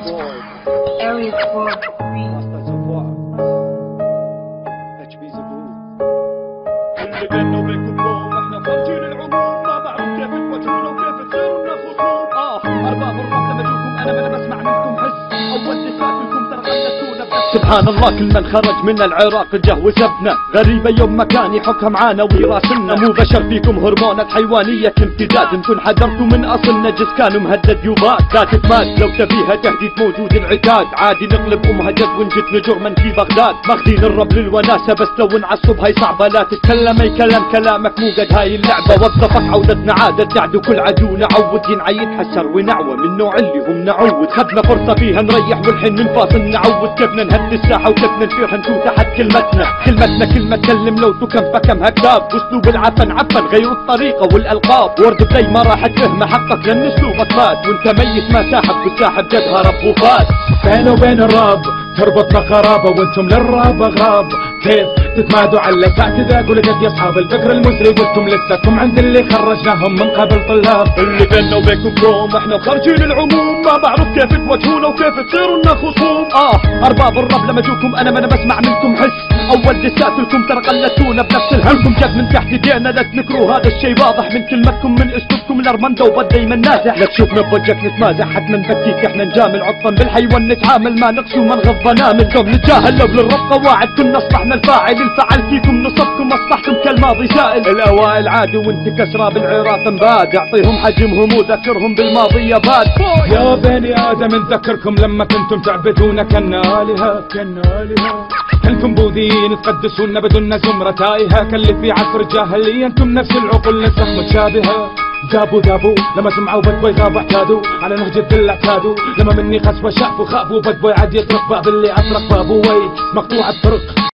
Area 4 HB زبون اللي بيننا وبينكم بوم احنا خارجين العموم ما بعرف كيف تواجهونا وكيف تصيروا لنا خصوم ارباب الراب لما اجوكم انا بسمع منكم حس اول لساتكم ترى غلتونا سبحان الله كل من خرج من العراق جه وسبنا غريبة يوم مكاني حكها معانا ويراسلنا مو بشر فيكم هرمونات حيوانية امتداد انتم حذرتوا من اصل نجس كانوا مهدد يوبات لا تتماد لو تبيها تهديد موجود العتاد عادي نقلب مهجد ونجد نجور من في بغداد ماخذين الرب للوناسة بس لو نعصب هاي صعبة لا تتكلم اي كلام كلامك مو قد هاي اللعبة وظفك عودتنا عادة تعدو كل عدو نعود ينعيد حسر ونعوى من نوع اللي هم نعود خدنا فرصة فيها نريح والحين ننفاصل نعود كيفنا نهد الساحة وكيفنا نصير هنشو تحت كلمتنا كلمة تكلم لو تكم فكم هكذاب اسلوب العفن غيروا الطريقة والالقاب ورد بلاي ما راح تفهم حقك لان اسلوبك مات وانت ميت ما ساحب بتساحب جدها رب وفات بينه وبين الراب تربطنا قرابة وانتم للراب غاب كيف تتمادوا على الاساتذة قولوا جد يا اصحاب الفكر المزري قلتم لساتكم عند اللي خرجناهم من قبل طلاب اللي بيننا وبينكم بروم احنا خارجين العموم ما بعرف كيف تواجهونا وكيف تصيروا لنا خصوم ارباب الراب لما اجوكم انا بسمع منكم حس اول دسات لكم ترى قلتونا بنفس الهمكم جد من تحت ايدينا لا تنكروا هذا الشيء واضح من كلمتكم من اسلوبكم الارمندا وبد دايما نازح لا تشوفنا بوجهك نتمازح حتما نبكيك احنا نجامل عطفا بالحيوان نتعامل ما نقسو ما نغض نامل دوم نتجاهل لو للرب قواعد كنا اصبحنا الفاعل الفعل فيكم نصبكم اصبحتم كالماضي سائل الاوائل عادوا وانت كسرى بالعراق مباد اعطيهم حجمهم وذكرهم بالماضي يا باد يا بني ادم نذكركم لما كنتم تعبدون كالآلهة كنتم بوذيين تقدسون بدون زمرة تايهة كاللي في عصر الجاهلية انتم نفس العقول نسخ متشابهة ذابوا لما سمعوا بد بوي غابوا اعتادوا على نهج الذل اعتادوا لما مني خسوة شافوا خافوا بد بوي عاد يطرق باب اللي اطرق بابو وي مقطوع الطرق